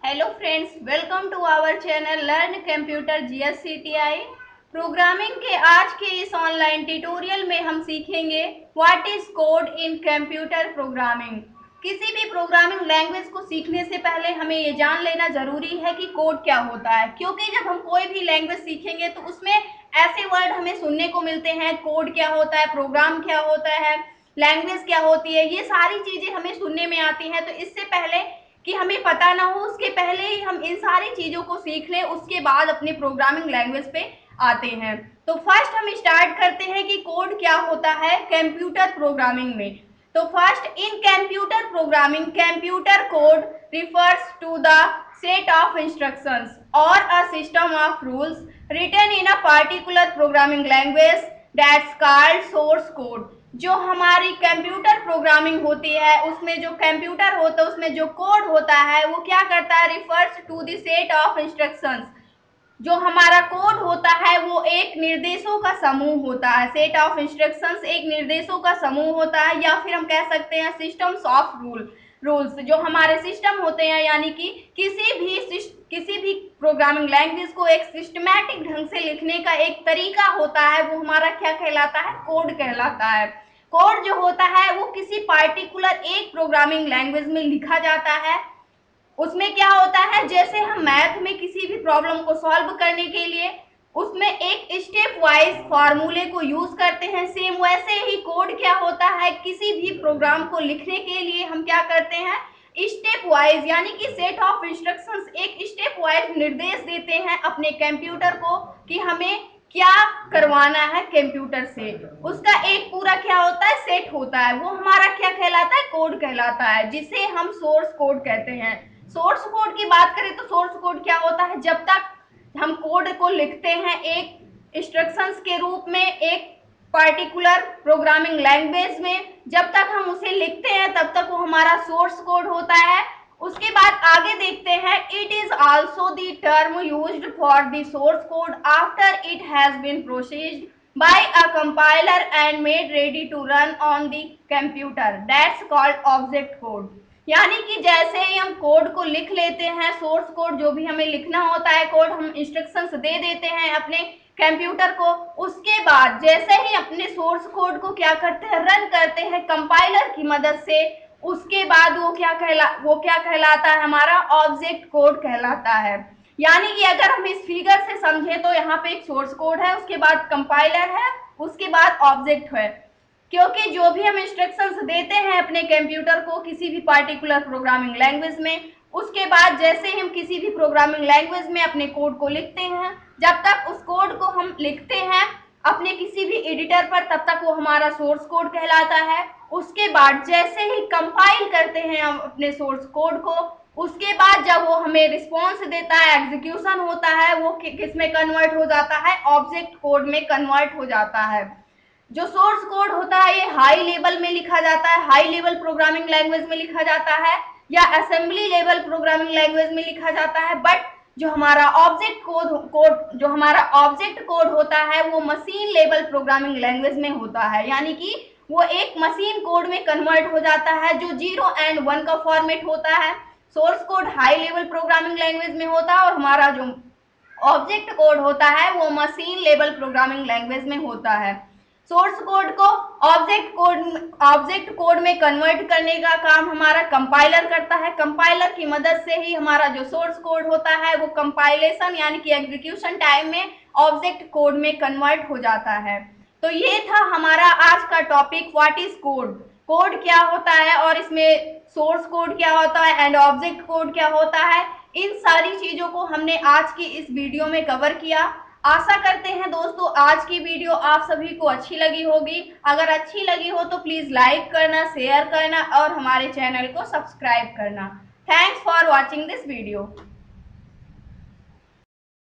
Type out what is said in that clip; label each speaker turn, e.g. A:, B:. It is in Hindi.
A: Hello friends, welcome to our channel learn computer GSCTI। Programming के आज के इस ऑनलाइन ट्यूटोरियल में हम सीखेंगे what is code in computer programming. किसी भी प्रोग्रामिंग लैंग्वेज को सीखने से पहले हमें ये जान लेना जरूरी है कि कोड क्या होता है, क्योंकि जब हम कोई भी लैंग्वेज सीखेंगे तो उसमें ऐसे वर्ड हमें सुनने को मिलते हैं। कोड क्या होता है, प्रोग्राम क्या होता है, लैंग्वेज क्या होती है, ये सारी चीजें हमें सुनने में आती हैं। तो इससे पहले कि हमें पता ना हो, उसके पहले ही हम इन सारी चीजों को सीख लें, उसके बाद अपने प्रोग्रामिंग लैंग्वेज पे आते हैं। तो फर्स्ट हम स्टार्ट करते हैं कि कोड क्या होता है कंप्यूटर प्रोग्रामिंग में। तो first, in computer programming computer code refers to the set of instructions or a system of rules written in a particular programming language that's called source code। जो हमारी कंप्यूटर प्रोग्रामिंग होती है उसमें जो कंप्यूटर होता है उसमें जो कोड होता है वो क्या करता है, refers to the set of instructions. जो हमारा कोड होता है वो एक निर्देशों का समूह होता है। सेट ऑफ इंस्ट्रक्शंस एक निर्देशों का समूह होता है, या फिर हम कह सकते हैं सिस्टम्स ऑफ रूल्स। जो हमारे सिस्टम होते हैं, यानी कि किसी भी प्रोग्रामिंग लैंग्वेज को एक सिस्टमैटिक ढंग से लिखने का एक तरीका होता है, वो हमारा क्या कहलाता है, कोड कहलाता है। कोड जो होता है वो किसी पार्टिकुलर एक प्रोग्रामिंग लैंग्वेज में लिखा जाता है। उसमें क्या होता है, जैसे हम मैथ में किसी भी प्रॉब्लम को सॉल्व करने के लिए उसमें एक स्टेप वाइज फॉर्मूले को यूज करते हैं, सेम वैसे ही कोड क्या होता है, किसी भी प्रोग्राम को लिखने के लिए हम क्या करते हैं, स्टेप वाइज यानी कि सेट ऑफ इंस्ट्रक्शंस, एक स्टेप वाइज निर्देश देते हैं अपने कंप्यूटर को कि हमें क्या करवाना है कंप्यूटर से। उसका एक पूरा क्या होता है, सेट होता है, वो हमारा क्या कहलाता है, कोड कहलाता है, जिसे हम सोर्स कोड कहते हैं। सोर्स कोड की बात करें तो सोर्स कोड क्या होता है, जब तक हम कोड को लिखते हैं एक इंस्ट्रक्शंस के रूप में एक पार्टिकुलर प्रोग्रामिंग लैंग्वेज में, जब तक हम उसे लिखते हैं तब तक वो हमारा सोर्स कोड होता है। उसके बाद आगे देखते हैं, it is also the term used for the source code after it has been processed by a compiler and made ready to run on the computer, that's called object code. यानी कि जैसे ही हम कोड को लिख लेते हैं, सोर्स कोड जो भी हमें लिखना होता है, कोड हम इंस्ट्रक्शंस दे देते हैं अपने कंप्यूटर को, उसके बाद जैसे ही अपने सोर्स कोड को क्या करते हैं, रन करते हैं कंपाइलर की मदद से, उसके बाद वो क्या कहलाता है, हमारा ऑब्जेक्ट कोड कहलाता है। यानी कि अगर हम इस फिगर से समझे तो यहाँ पे एक सोर्स कोड है, उसके बाद कंपाइलर है, उसके बाद ऑब्जेक्ट है। क्योंकि जो भी हम इंस्ट्रक्शंस देते हैं अपने कंप्यूटर को किसी भी पार्टिकुलर प्रोग्रामिंग लैंग्वेज में, उसके बाद जैसे हम किसी भी प्रोग्रामिंग लैंग्वेज में अपने कोड को लिखते हैं, जब तक उस कोड को हम लिखते हैं अपने किसी भी एडिटर पर, तब तक वो हमारा सोर्स कोड कहलाता है। उसके बाद जैसे ही कंपाइल करते हैं हम अपने सोर्स कोड को, उसके बाद जब वो हमें रिस्पॉन्स देता है, एग्जीक्यूशन होता है, वो किस में कन्वर्ट हो जाता है, ऑब्जेक्ट कोड में कन्वर्ट हो जाता है। जो सोर्स कोड होता है ये हाई लेवल में लिखा जाता है, हाई लेवल प्रोग्रामिंग लैंग्वेज में लिखा जाता है, या असेंबली लेवल प्रोग्रामिंग लैंग्वेज में लिखा जाता है। बट जो हमारा ऑब्जेक्ट कोड होता है वो मशीन लेवल प्रोग्रामिंग लैंग्वेज में होता है, यानी कि वो एक मशीन कोड में कन्वर्ट हो जाता है, जो 0 एंड 1 का फॉर्मेट होता है। Source code high level programming language में होता है और हमारा जो ऑब्जेक्ट कोड होता है वो मशीन लेवल प्रोग्रामिंग लैंग्वेज में होता है। सोर्स कोड को ऑब्जेक्ट कोड में कन्वर्ट करने का काम हमारा कंपाइलर करता है। कंपाइलर की मदद से ही हमारा जो सोर्स कोड होता है वो कंपाइलेशन यानी कि एग्जीक्यूशन टाइम में ऑब्जेक्ट कोड में कन्वर्ट हो जाता है। तो ये था हमारा आज का topic, what is code. Code क्या होता है और इसमें सोर्स कोड क्या होता है एंड ऑब्जेक्ट कोड क्या होता है, इन सारी चीजों को हमने आज की इस वीडियो में कवर किया। आशा करते हैं दोस्तों आज की वीडियो आप सभी को अच्छी लगी होगी। अगर अच्छी लगी हो तो प्लीज लाइक करना, शेयर करना और हमारे चैनल को सब्सक्राइब करना। Thanks for watching this video.